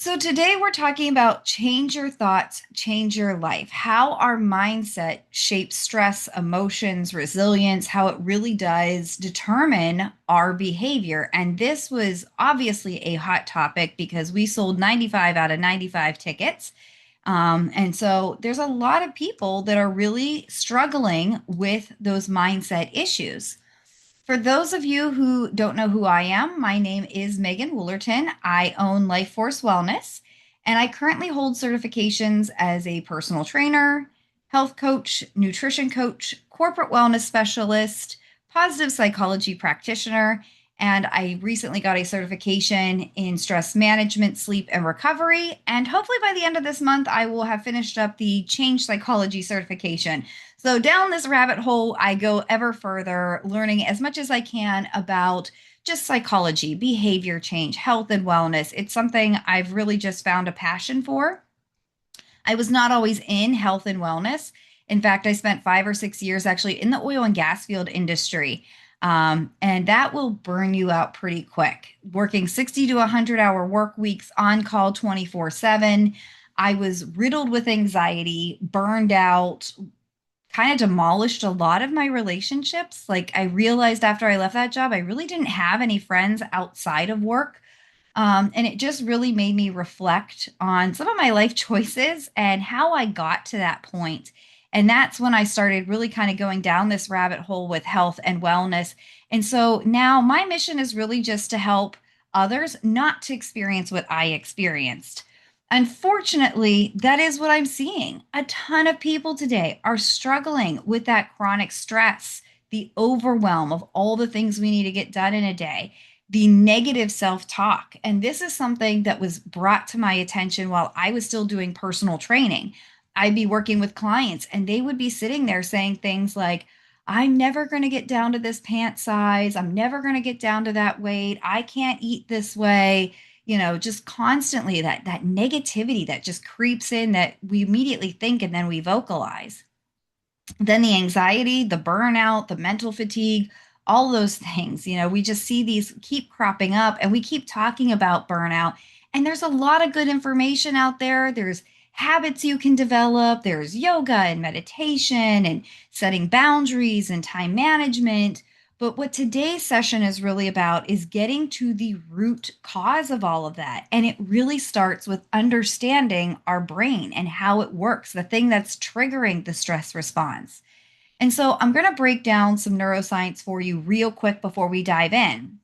So, today we're talking about change your thoughts, change your life, how our mindset shapes stress, emotions, resilience, how it really does determine our behavior. And this was obviously a hot topic because we sold 95 out of 95 tickets. And so there's a lot of people that are really struggling with those mindset issues. For those of you who don't know who I am, my name is Megan Wollerton. I own Life Force Wellness, and I currently hold certifications as a personal trainer, health coach, nutrition coach, corporate wellness specialist, positive psychology practitioner, and I recently got a certification in stress management, sleep, and recovery. And hopefully by the end of this month, I will have finished up the change psychology certification. So down this rabbit hole, I go ever further, learning as much as I can about just psychology, behavior change, health and wellness. It's something I've really just found a passion for. I was not always in health and wellness. In fact, I spent 5 or 6 years actually in the oil and gas field industry. And that will burn you out pretty quick. Working 60 to 100-hour work weeks on call 24/7. I was riddled with anxiety, burned out, kind of demolished a lot of my relationships. Like I realized after I left that job, I really didn't have any friends outside of work. And it just really made me reflect on some of my life choices and how I got to that point. And that's when I started really kind of going down this rabbit hole with health and wellness. And so now my mission is really just to help others not to experience what I experienced. Unfortunately, that is what I'm seeing. A ton of people today are struggling with that chronic stress, the overwhelm of all the things we need to get done in a day, the negative self talk. And this is something that was brought to my attention while I was still doing personal training. I'd be working with clients and they would be sitting there saying things like, I'm never going to get down to this pant size. I'm never going to get down to that weight. I can't eat this way. Just constantly that negativity that just creeps in that we immediately think and then we vocalize. Then the anxiety, the burnout, the mental fatigue, all those things, we just see these keep cropping up and we keep talking about burnout. And there's a lot of good information out there. There's habits you can develop, there's yoga and meditation and setting boundaries and time management. But what today's session is really about is getting to the root cause of all of that. And it really starts with understanding our brain and how it works, the thing that's triggering the stress response. And so I'm going to break down some neuroscience for you real quick before we dive in.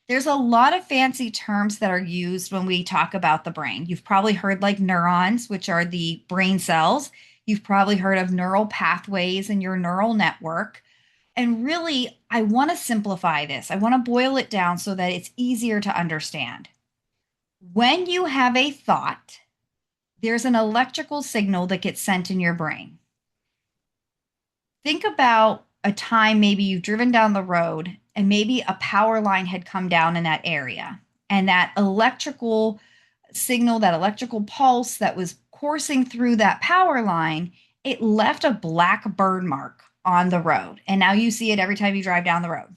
There's a lot of fancy terms that are used when we talk about the brain. You've probably heard like neurons, which are the brain cells. You've probably heard of neural pathways in your neural network. And really, I want to simplify this. I want to boil it down so that it's easier to understand. When you have a thought, there's an electrical signal that gets sent in your brain. Think about a time maybe you've driven down the road and maybe a power line had come down in that area. And that electrical signal, that electrical pulse that was coursing through that power line, it left a black burn mark on the road. And now you see it every time you drive down the road.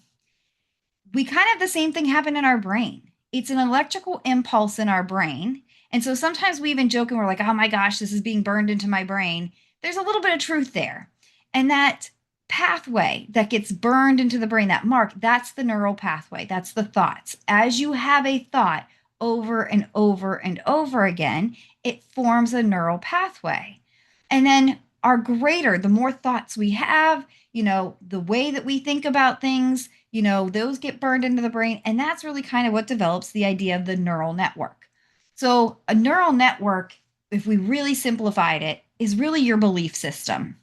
We kind of have the same thing happen in our brain. It's an electrical impulse in our brain. And so sometimes we even joke and we're like, oh my gosh, this is being burned into my brain. There's a little bit of truth there. And that pathway that gets burned into the brain, that mark, that's the neural pathway. That's the thoughts. As you have a thought over and over and over again, it forms a neural pathway. And then the more thoughts we have, the way that we think about things, those get burned into the brain. And that's really kind of what develops the idea of the neural network. So a neural network, if we really simplified it, is really your belief system.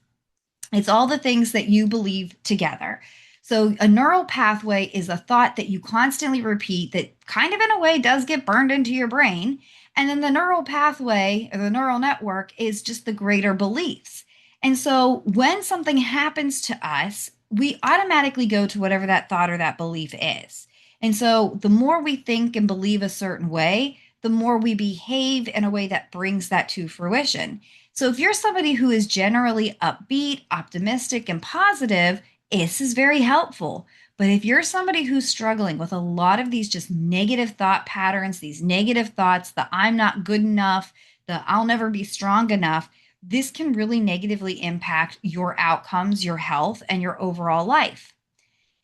It's all the things that you believe together. So a neural pathway is a thought that you constantly repeat that kind of in a way does get burned into your brain. And then the neural pathway or the neural network is just the greater beliefs. And so when something happens to us, we automatically go to whatever that thought or that belief is. And so the more we think and believe a certain way, the more we behave in a way that brings that to fruition. So if you're somebody who is generally upbeat, optimistic, and positive, this is very helpful. But if you're somebody who's struggling with a lot of these just negative thought patterns, these negative thoughts, the I'm not good enough, the I'll never be strong enough, this can really negatively impact your outcomes, your health, and your overall life.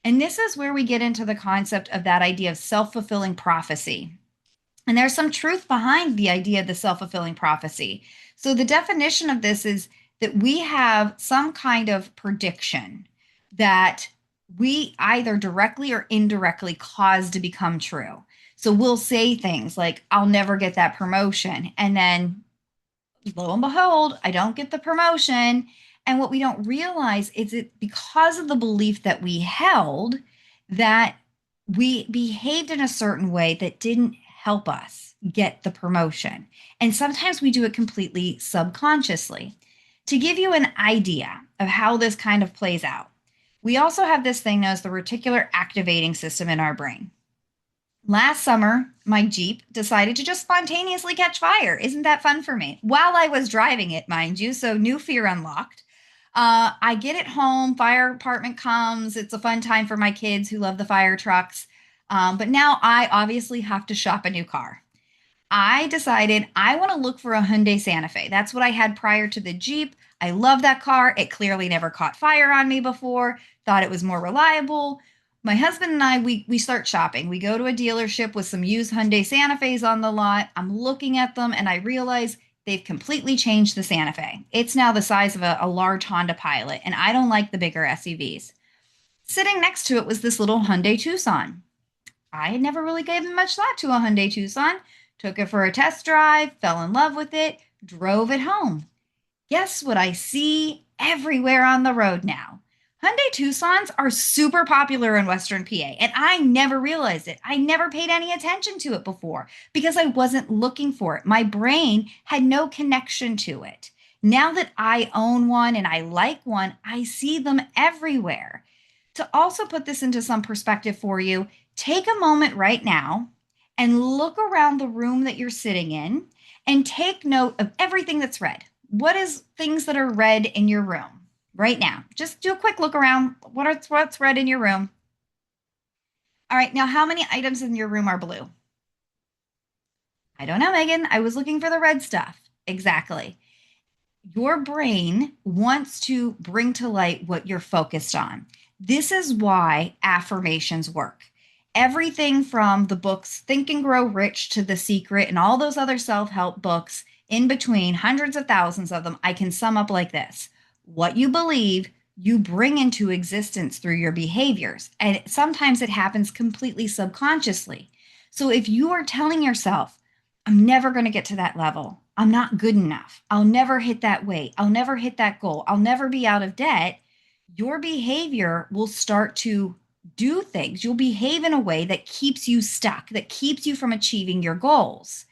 And this is where we get into the concept of that idea of self fulfilling prophecy. And there's some truth behind the idea of the self fulfilling prophecy. So, the definition of this is that we have some kind of prediction that we either directly or indirectly cause to become true. So, we'll say things like, I'll never get that promotion. And then lo and behold, I don't get the promotion. And what we don't realize is it because of the belief that we held that we behaved in a certain way that didn't help us get the promotion. And sometimes we do it completely subconsciously. To give you an idea of how this kind of plays out, we also have this thing known as the reticular activating system in our brain. Last summer, my Jeep decided to just spontaneously catch fire. Isn't that fun for me? While I was driving it, mind you, so new fear unlocked. I get it home, fire department comes. It's a fun time for my kids who love the fire trucks. But now I obviously have to shop a new car. I decided I want to look for a Hyundai Santa Fe. That's what I had prior to the Jeep. I love that car. It clearly never caught fire on me before, thought it was more reliable. My husband and I, we start shopping. We go to a dealership with some used Hyundai Santa Fe's on the lot. I'm looking at them and I realize they've completely changed the Santa Fe. It's now the size of a large Honda Pilot, and I don't like the bigger SUVs. Sitting next to it was this little Hyundai Tucson. I had never really given much thought to a Hyundai Tucson. Took it for a test drive, fell in love with it, drove it home. Guess what I see everywhere on the road now? Hyundai Tucsons are super popular in Western PA, and I never realized it. I never paid any attention to it before because I wasn't looking for it. My brain had no connection to it. Now that I own one and I like one, I see them everywhere. To also put this into some perspective for you, take a moment right now and look around the room that you're sitting in and take note of everything that's red. What is things that are red in your room right now? Just do a quick look around. What's red in your room? All right, now how many items in your room are blue? I don't know, Megan. I was looking for the red stuff. Exactly. Your brain wants to bring to light what you're focused on. This is why affirmations work. Everything from the books Think and Grow Rich to The Secret and all those other self help books, in between hundreds of thousands of them, I can sum up like this: what you believe, you bring into existence through your behaviors. And sometimes it happens completely subconsciously. So if you are telling yourself, I'm never going to get to that level, I'm not good enough, I'll never hit that weight, I'll never hit that goal, I'll never be out of debt, your behavior will start to do things. You'll behave in a way that keeps you stuck, that keeps you from achieving your goals.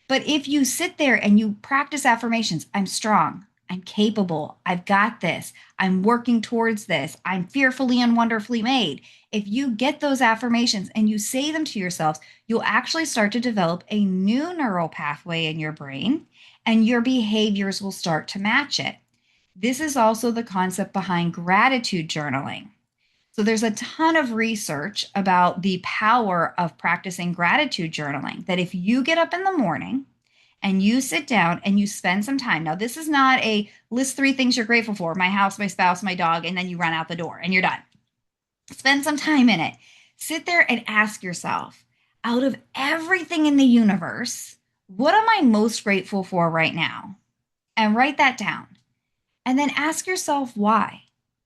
But if you sit there and you practice affirmations, I'm strong, I'm capable, I've got this, I'm working towards this, I'm fearfully and wonderfully made. If you get those affirmations and you say them to yourselves, you'll actually start to develop a new neural pathway in your brain and your behaviors will start to match it. This is also the concept behind gratitude journaling. So there's a ton of research about the power of practicing gratitude journaling, that if you get up in the morning and you sit down and you spend some time. Now, this is not a list 3 things you're grateful for: my house, my spouse, my dog, and then you run out the door and you're done. Spend some time in it. Sit there and ask yourself, out of everything in the universe, what am I most grateful for right now? And write that down. And then ask yourself why.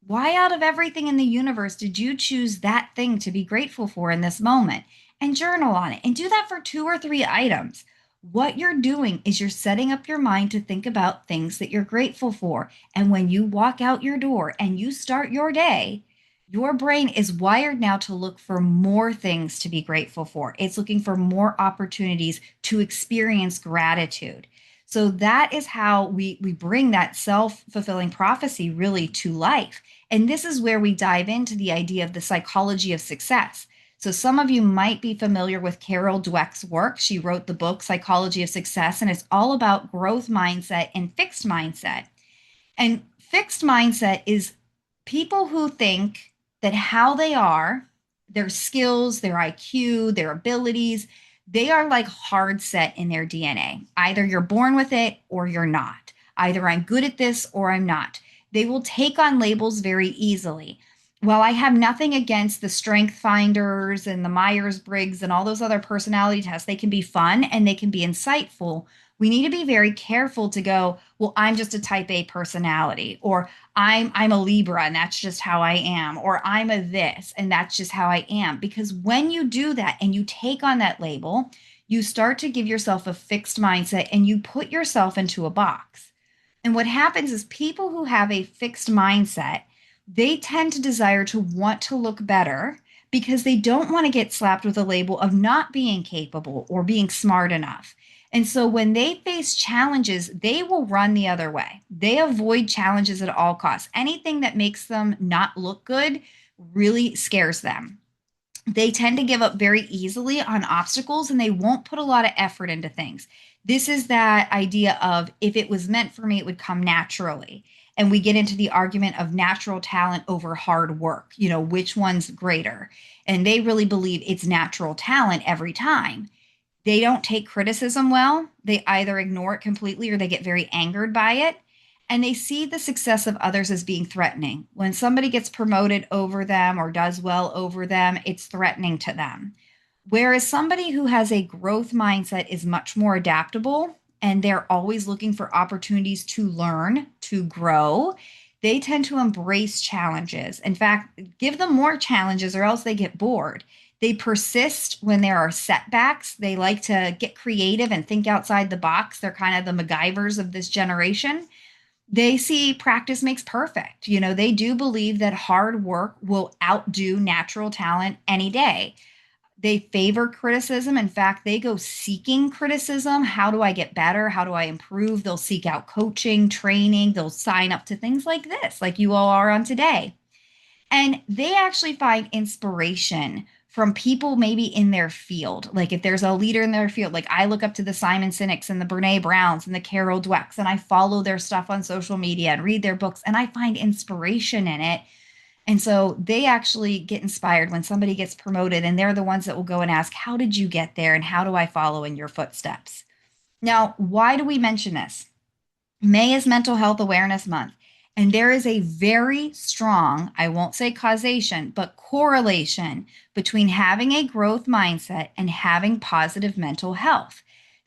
Why, out of everything in the universe, did you choose that thing to be grateful for in this moment? And journal on it. And do that for 2 or 3 items. What you're doing is you're setting up your mind to think about things that you're grateful for. And when you walk out your door and you start your day, your brain is wired now to look for more things to be grateful for. It's looking for more opportunities to experience gratitude. So that is how we bring that self-fulfilling prophecy really to life. And this is where we dive into the idea of the psychology of success. So some of you might be familiar with Carol Dweck's work. She wrote the book Psychology of Success, and it's all about growth mindset and fixed mindset. And fixed mindset is people who think that how they are their skills, their IQ, their abilities, they are like hard set in their DNA. Either you're born with it or you're not. Either I'm good at this or I'm not. They will take on labels very easily. While I have nothing against the strength finders and the Myers-Briggs and all those other personality tests, they can be fun and they can be insightful. We need to be very careful to go, well, I'm just a type A personality, or I'm a Libra and that's just how I am, or I'm a this and that's just how I am. Because when you do that and you take on that label, you start to give yourself a fixed mindset and you put yourself into a box. And what happens is people who have a fixed mindset, they tend to desire to want to look better because they don't want to get slapped with a label of not being capable or being smart enough. And so when they face challenges, they will run the other way. They avoid challenges at all costs. Anything that makes them not look good really scares them. They tend to give up very easily on obstacles and they won't put a lot of effort into things. This is that idea of if it was meant for me, it would come naturally. And we get into the argument of natural talent over hard work, which one's greater. And they really believe it's natural talent every time. They don't take criticism well. They either ignore it completely or they get very angered by it. And they see the success of others as being threatening. When somebody gets promoted over them or does well over them, it's threatening to them. Whereas somebody who has a growth mindset is much more adaptable and they're always looking for opportunities to learn, to grow. They tend to embrace challenges. In fact, give them more challenges or else they get bored. They persist when there are setbacks. They like to get creative and think outside the box. They're kind of the MacGyvers of this generation. They see practice makes perfect. They do believe that hard work will outdo natural talent any day. They favor criticism. In fact, they go seeking criticism. How do I get better? How do I improve? They'll seek out coaching, training. They'll sign up to things like this, like you all are on today. And they actually find inspiration from people maybe in their field. Like if there's a leader in their field, like I look up to the Simon Sinek's and the Brene Browns and the Carol Dwecks, and I follow their stuff on social media and read their books, and I find inspiration in it. And so they actually get inspired when somebody gets promoted, and they're the ones that will go and ask, how did you get there? And how do I follow in your footsteps? Now, why do we mention this? May is Mental Health Awareness Month. And there is a very strong, I won't say causation, but correlation between having a growth mindset and having positive mental health.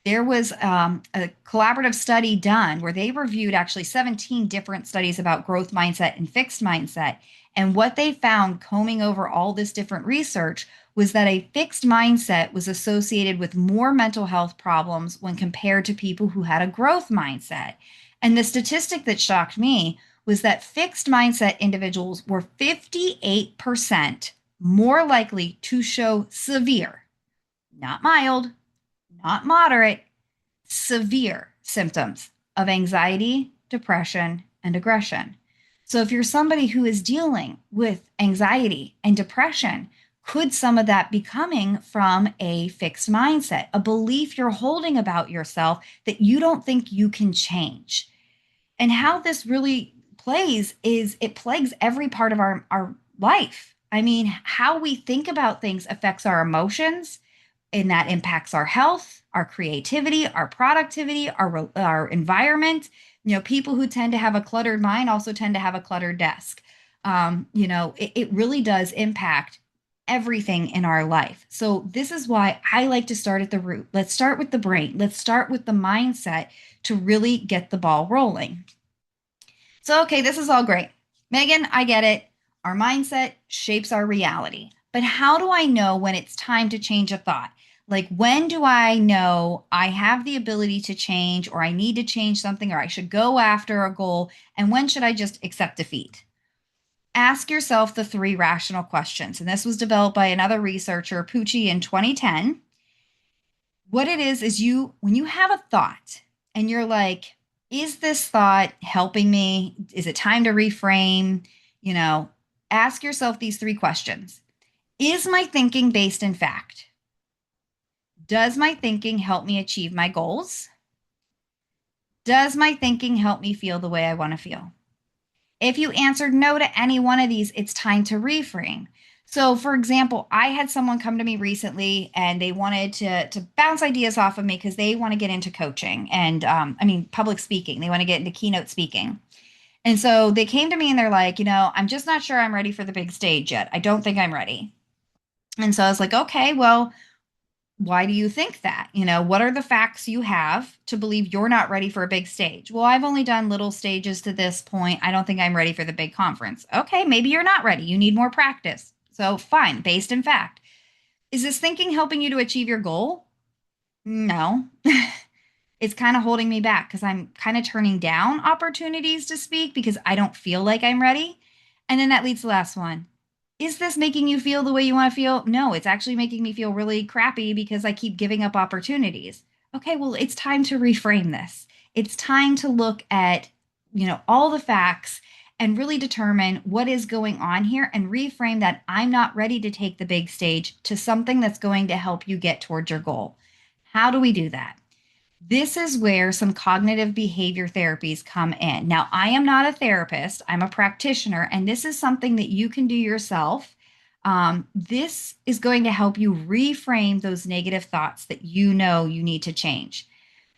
There was a collaborative study done where they reviewed actually 17 different studies about growth mindset and fixed mindset. And what they found, combing over all this different research, was that a fixed mindset was associated with more mental health problems when compared to people who had a growth mindset. And the statistic that shocked me was that fixed mindset individuals were 58% more likely to show severe, not mild, not moderate, severe symptoms of anxiety, depression, and aggression. So if you're somebody who is dealing with anxiety and depression, could some of that be coming from a fixed mindset, a belief you're holding about yourself that you don't think you can change? And how this really plays is it plagues every part of our life. I mean, how we think about things affects our emotions, and that impacts our health, our creativity, our productivity, our environment. People who tend to have a cluttered mind also tend to have a cluttered desk. It really does impact everything in our life. So this is why I like to start at the root. Let's start with the brain. Let's start with the mindset to really get the ball rolling. So, okay, this is all great. Megan, I get it. Our mindset shapes our reality. But how do I know when it's time to change a thought? Like, when do I know I have the ability to change, or I need to change something, or I should go after a goal? And when should I just accept defeat? Ask yourself the three rational questions. And this was developed by another researcher, Pucci, in 2010. What it is when you have a thought and you're like, is this thought helping me? Is it time to reframe? Ask yourself these three questions. Is my thinking based in fact? Does my thinking help me achieve my goals? Does my thinking help me feel the way I want to feel? If you answered no to any one of these, it's time to reframe. So, for example, I had someone come to me recently and they wanted to bounce ideas off of me because they want to get into coaching and, public speaking. They want to get into keynote speaking. And so they came to me and they're like, I'm just not sure I'm ready for the big stage yet. I don't think I'm ready. And so I was like, okay, well, why do you think that? What are the facts you have to believe you're not ready for a big stage? Well, I've only done little stages to this point. I don't think I'm ready for the big conference. Okay, maybe you're not ready. You need more practice. So, fine, based in fact. Is this thinking helping you to achieve your goal? No. It's kind of holding me back because I'm kind of turning down opportunities to speak because I don't feel like I'm ready. And then that leads to the last one. Is this making you feel the way you want to feel? No, it's actually making me feel really crappy because I keep giving up opportunities. Okay, well, it's time to reframe this. It's time to look at, all the facts and really determine what is going on here and reframe that I'm not ready to take the big stage to something that's going to help you get towards your goal. How do we do that? This is where some cognitive behavior therapies come in. Now, I am not a therapist, I'm a practitioner, and this is something that you can do yourself. This is going to help you reframe those negative thoughts that you need to change.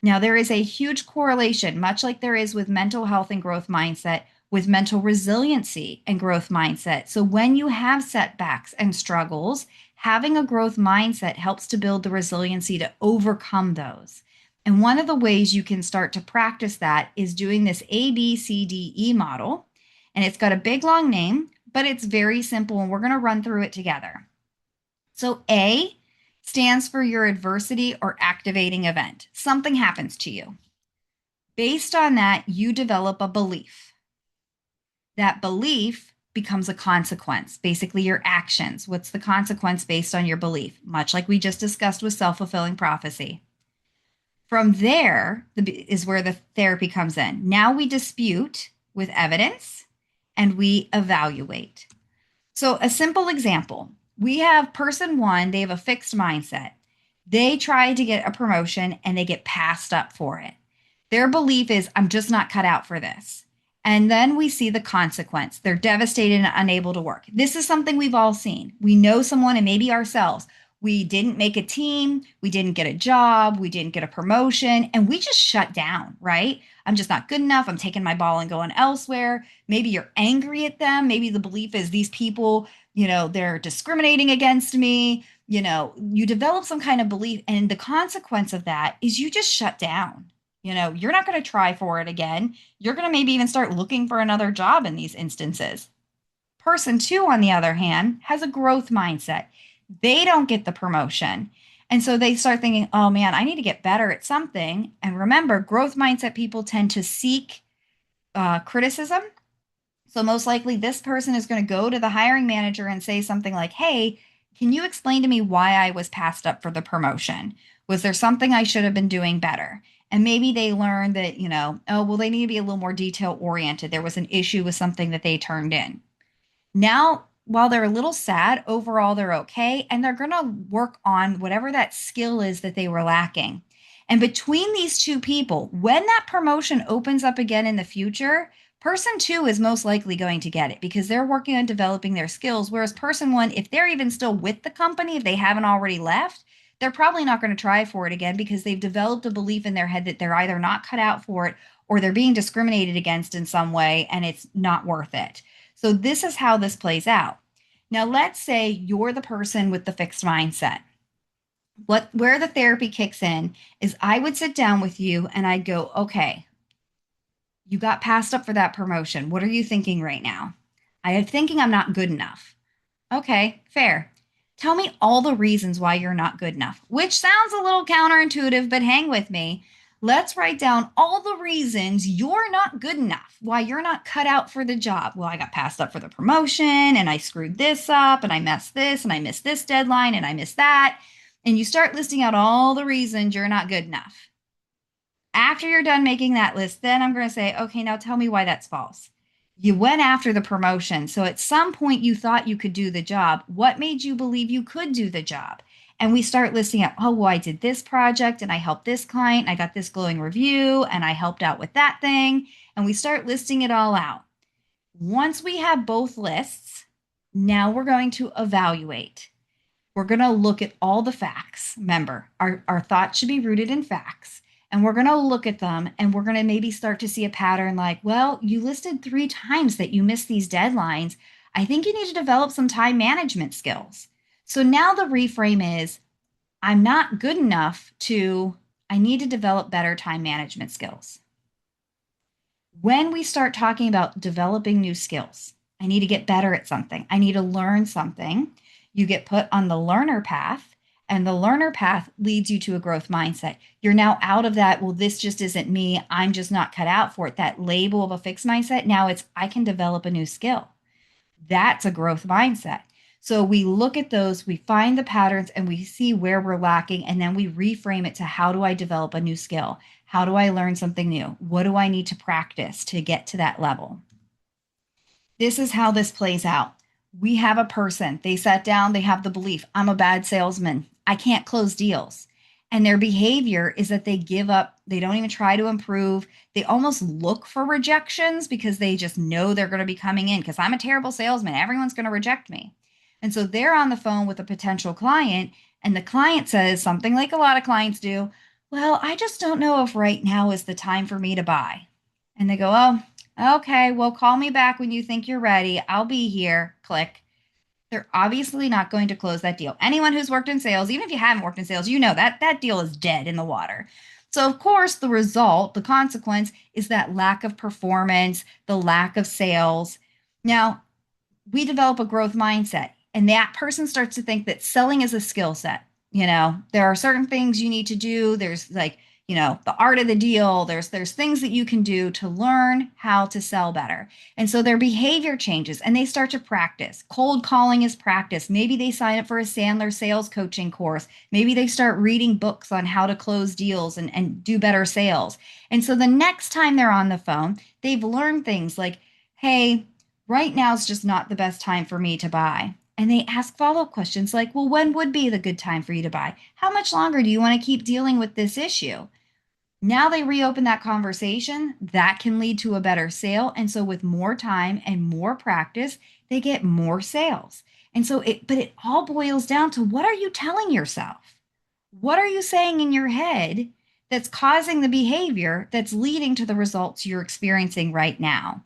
Now, there is a huge correlation, much like there is with mental health and growth mindset, with mental resiliency and growth mindset. So, when you have setbacks and struggles, having a growth mindset helps to build the resiliency to overcome those. And one of the ways you can start to practice that is doing this ABCDE model. And it's got a big long name, but it's very simple. And we're going to run through it together. So, A stands for your adversity or activating event. Something happens to you. Based on that, you develop a belief. That belief becomes a consequence, basically your actions. What's the consequence based on your belief? Much like we just discussed with self fulfilling prophecy. From there is where the therapy comes in. Now we dispute with evidence and we evaluate. So, a simple example, we have person one, they have a fixed mindset. They try to get a promotion and they get passed up for it. Their belief is, I'm just not cut out for this. And then we see the consequence. They're devastated and unable to work. This is something we've all seen. We know someone and maybe ourselves. We didn't make a team, we didn't get a job, we didn't get a promotion, and we just shut down, right? I'm just not good enough. I'm taking my ball and going elsewhere. Maybe you're angry at them. Maybe the belief is these people, they're discriminating against me. You develop some kind of belief, and the consequence of that is you just shut down. You're not going to try for it again. You're going to maybe even start looking for another job in these instances. Person two, on the other hand, has a growth mindset. They don't get the promotion. And so they start thinking, oh man, I need to get better at something. And remember, growth mindset people tend to seek criticism. So most likely, this person is going to go to the hiring manager and say something like, hey, can you explain to me why I was passed up for the promotion? Was there something I should have been doing better? And maybe they learn that, oh, well, they need to be a little more detail oriented. There was an issue with something that they turned in. Now, while they're a little sad, overall they're okay. And they're going to work on whatever that skill is that they were lacking. And between these two people, when that promotion opens up again in the future, person two is most likely going to get it because they're working on developing their skills. Whereas person one, if they're even still with the company, if they haven't already left, they're probably not going to try for it again because they've developed a belief in their head that they're either not cut out for it or they're being discriminated against in some way and it's not worth it. So this is how this plays out. Now, let's say you're the person with the fixed mindset. Where the therapy kicks in is I would sit down with you and I'd go, okay, you got passed up for that promotion. What are you thinking right now? I am thinking I'm not good enough. Okay, fair. Tell me all the reasons why you're not good enough, which sounds a little counterintuitive, but hang with me. Let's write down all the reasons you're not good enough, why you're not cut out for the job. Well, I got passed up for the promotion and I screwed this up and I messed this and I missed this deadline and I missed that. And you start listing out all the reasons you're not good enough. After you're done making that list, then I'm going to say, okay, now tell me why that's false. You went after the promotion. So at some point you thought you could do the job. What made you believe you could do the job? And we start listing out, oh, well, I did this project and I helped this client. I got this glowing review and I helped out with that thing. And we start listing it all out. Once we have both lists, Now we're going to evaluate. We're going to look at all the facts. Remember, our thoughts should be rooted in facts. And we're going to look at them and we're going to maybe start to see a pattern like, well, you listed 3 times that you missed these deadlines. I think you need to develop some time management skills. So now the reframe is, I'm not good enough to, I need to develop better time management skills. When we start talking about developing new skills, I need to get better at something, I need to learn something, you get put on the learner path, and the learner path leads you to a growth mindset. You're now out of that, well, this just isn't me, I'm just not cut out for it, that label of a fixed mindset. Now it's, I can develop a new skill. That's a growth mindset. So we look at those, we find the patterns, and we see where we're lacking. And then we reframe it to, how do I develop a new skill? How do I learn something new? What do I need to practice to get to that level? This is how this plays out. We have a person, they sat down, they have the belief, I'm a bad salesman, I can't close deals. And their behavior is that they give up, they don't even try to improve. They almost look for rejections because they just know they're going to be coming in because I'm a terrible salesman. Everyone's going to reject me. And so they're on the phone with a potential client, and the client says something like a lot of clients do, well, I just don't know if right now is the time for me to buy. And they go, oh, okay, well, call me back when you think you're ready. I'll be here. Click. They're obviously not going to close that deal. Anyone who's worked in sales, even if you haven't worked in sales, you know that that deal is dead in the water. So, of course, the result, the consequence is that lack of performance, the lack of sales. Now, we develop a growth mindset, and that person starts to think that selling is a skill set. There are certain things you need to do. There's like, the art of the deal. There's things that you can do to learn how to sell better. And so their behavior changes and they start to practice. Cold calling is practice. Maybe they sign up for a Sandler sales coaching course. Maybe they start reading books on how to close deals and do better sales. And so the next time they're on the phone, they've learned things like, hey, right now is just not the best time for me to buy. And they ask follow-up questions like, well, when would be the good time for you to buy? How much longer do you want to keep dealing with this issue? Now they reopen that conversation. That can lead to a better sale. And so with more time and more practice, they get more sales. And so but it all boils down to, what are you telling yourself? What are you saying in your head that's causing the behavior that's leading to the results you're experiencing right now?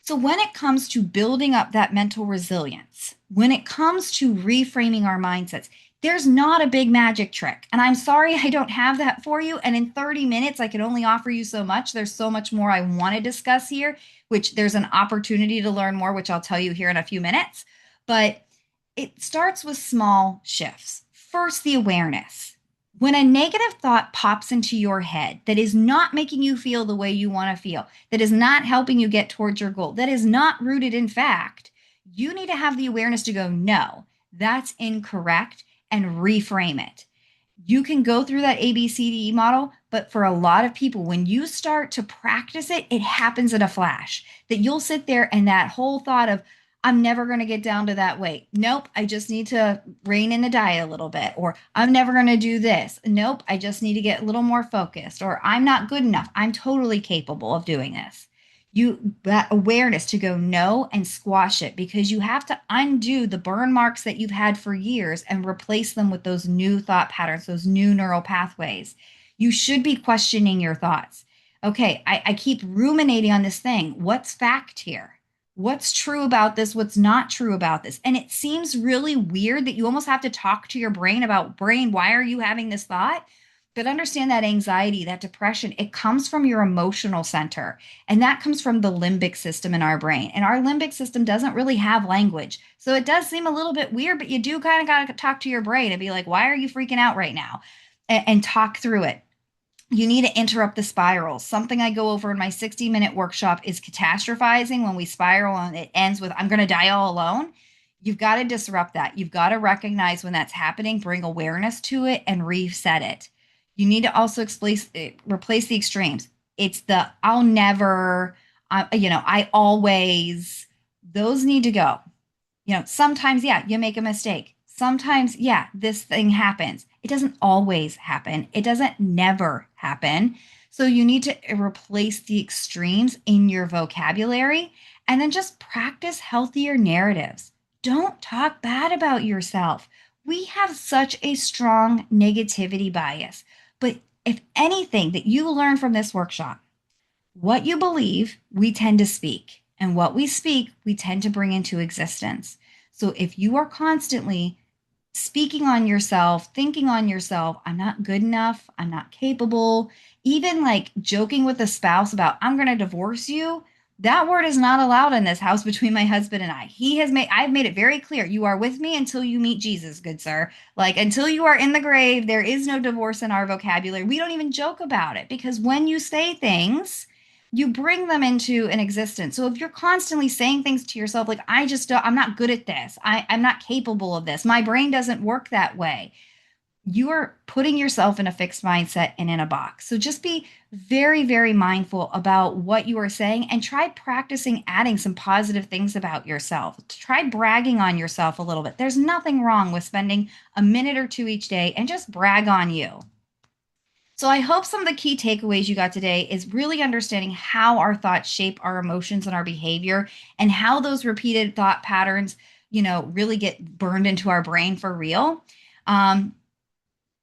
So, when it comes to building up that mental resilience, when it comes to reframing our mindsets, there's not a big magic trick. And I'm sorry I don't have that for you. And in 30 minutes, I can only offer you so much. There's so much more I want to discuss here, which there's an opportunity to learn more, which I'll tell you here in a few minutes. But it starts with small shifts. First, the awareness. When a negative thought pops into your head that is not making you feel the way you want to feel, that is not helping you get towards your goal, that is not rooted in fact, you need to have the awareness to go, no, that's incorrect, and reframe it. You can go through that ABCDE model, but for a lot of people, when you start to practice it, it happens in a flash. That you'll sit there and that whole thought of, I'm never going to get down to that weight. Nope, I just need to rein in the diet a little bit. Or I'm never going to do this. Nope, I just need to get a little more focused. Or I'm not good enough. I'm totally capable of doing this. That awareness to go no and squash it, because you have to undo the burn marks that you've had for years and replace them with those new thought patterns, those new neural pathways. You should be questioning your thoughts. Okay, I keep ruminating on this thing. What's fact here? What's true about this? What's not true about this? And it seems really weird that you almost have to talk to your brain about, brain, why are you having this thought? But understand that anxiety, that depression, it comes from your emotional center. And that comes from the limbic system in our brain. And our limbic system doesn't really have language. So it does seem a little bit weird, but you do kind of got to talk to your brain and be like, why are you freaking out right now? And talk through it. You need to interrupt the spirals. Something I go over in my 60-minute workshop is catastrophizing. When we spiral and it ends with, I'm going to die all alone. You've got to disrupt that. You've got to recognize when that's happening, bring awareness to it, and reset it. You need to also replace the extremes. It's the I'll never, I always, those need to go. Sometimes, yeah, you make a mistake. Sometimes, yeah, this thing happens. It doesn't always happen. It doesn't never happen. So you need to replace the extremes in your vocabulary And then just practice healthier narratives. Don't talk bad about yourself. We have such a strong negativity bias. But if anything that you learn from this workshop, what you believe, we tend to speak. And what we speak, we tend to bring into existence. So if you are constantly speaking on yourself, thinking on yourself, I'm not good enough, I'm not capable, even like joking with a spouse about, I'm going to divorce you. That word is not allowed in this house between my husband and I. I've made it very clear. You are with me until you meet Jesus, good sir. Like until you are in the grave, there is no divorce in our vocabulary. We don't even joke about it because when you say things, you bring them into an existence. So if you're constantly saying things to yourself like, I just don't, I'm not good at this, I'm not capable of this, my brain doesn't work that way, you are putting yourself in a fixed mindset and in a box. So just be very, very mindful about what you are saying and try practicing adding some positive things about yourself. Try bragging on yourself a little bit. There's nothing wrong with spending a minute or two each day and just brag on you. So I hope some of the key takeaways you got today is really understanding how our thoughts shape our emotions and our behavior and how those repeated thought patterns, really get burned into our brain for real. Um,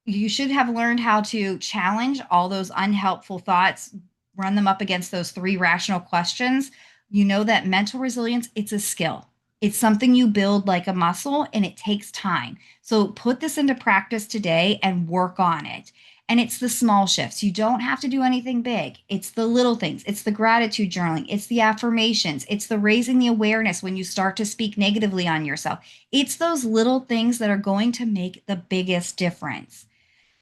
you should have learned how to challenge all those unhelpful thoughts, run them up against those three rational questions. You know that mental resilience, it's a skill. It's something you build like a muscle and it takes time. So put this into practice today and work on it. And it's the small shifts. You don't have to do anything big. It's the little things. It's the gratitude journaling. It's the affirmations. It's the raising the awareness when you start to speak negatively on yourself. It's those little things that are going to make the biggest difference.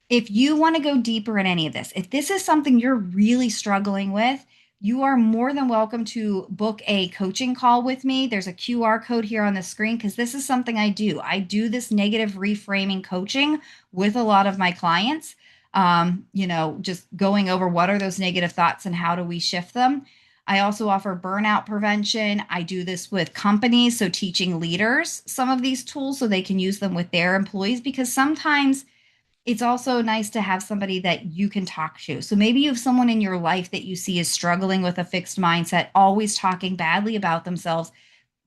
If you want to go deeper in any of this, if this is something you're really struggling with, you are more than welcome to book a coaching call with me. There's a QR code here on the screen because this is something I do. I do this negative reframing coaching with a lot of my clients. Just going over what are those negative thoughts and how do we shift them. I also offer burnout prevention. I do this with companies, so teaching leaders some of these tools so they can use them with their employees because sometimes it's also nice to have somebody that you can talk to. So maybe you have someone in your life that you see is struggling with a fixed mindset, always talking badly about themselves.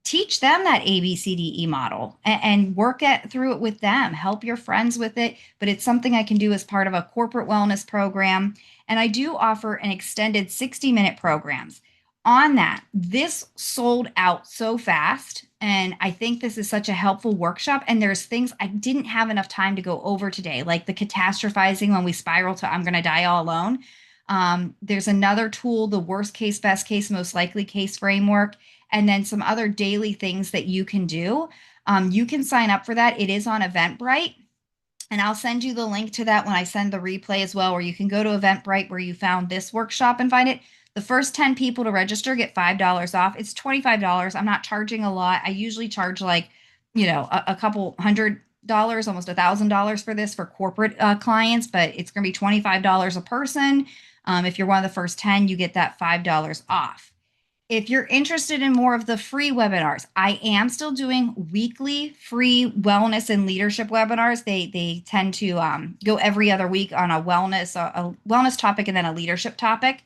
Teach them that ABCDE model and work through it with them. Help your friends with it. But it's something I can do as part of a corporate wellness program. And I do offer an extended 60-minute programs. On that, this sold out so fast. And I think this is such a helpful workshop. And there's things I didn't have enough time to go over today, like the catastrophizing when we spiral to I'm going to die all alone. There's another tool, the worst case, best case, most likely case framework, and then some other daily things that you can do. You can sign up for that. It is on Eventbrite. And I'll send you the link to that when I send the replay as well, where you can go to Eventbrite where you found this workshop and find it. The first 10 people to register get $5 off. It's $25. I'm not charging a lot. I usually charge like, a couple $100, almost $1,000 for this for corporate clients, but it's going to be $25 a person. If you're one of the first 10, you get that $5 off. If you're interested in more of the free webinars, I am still doing weekly free wellness and leadership webinars. They tend to go every other week on a wellness topic and then a leadership topic.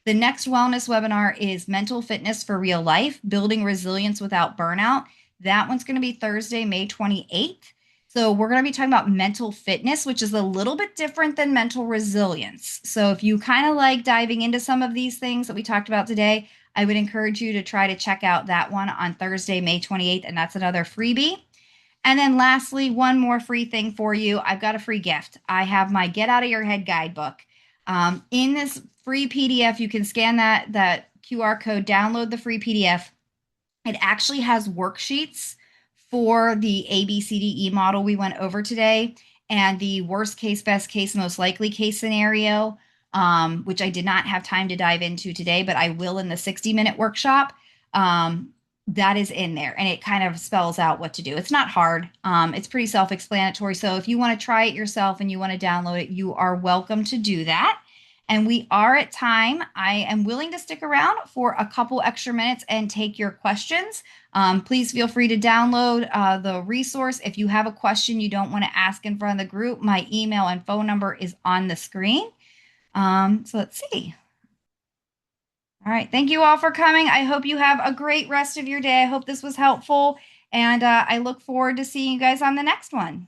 The next wellness webinar is mental fitness for real life, building resilience without burnout. That one's going to be Thursday, May 28th. So we're going to be talking about mental fitness, which is a little bit different than mental resilience. So if you kind of like diving into some of these things that we talked about today, I would encourage you to try to check out that one on Thursday, May 28th, and that's another freebie. And then lastly, one more free thing for you. I've got a free gift. I have my Get Out of Your Head guidebook. In this free PDF, you can scan that QR code, download the free PDF. It actually has worksheets for the ABCDE model we went over today and the worst case, best case, most likely case scenario, which I did not have time to dive into today, but I will in the 60-minute workshop. That is in there and it kind of spells out what to do. It's not hard. It's pretty self-explanatory. So if you want to try it yourself and you want to download it, you are welcome to do that. And we are at time. I am willing to stick around for a couple extra minutes and take your questions. Please feel free to download the resource. If you have a question you don't want to ask in front of the group, my email and phone number is on the screen. So let's see. All right. Thank you all for coming. I hope you have a great rest of your day. I hope this was helpful. And I look forward to seeing you guys on the next one.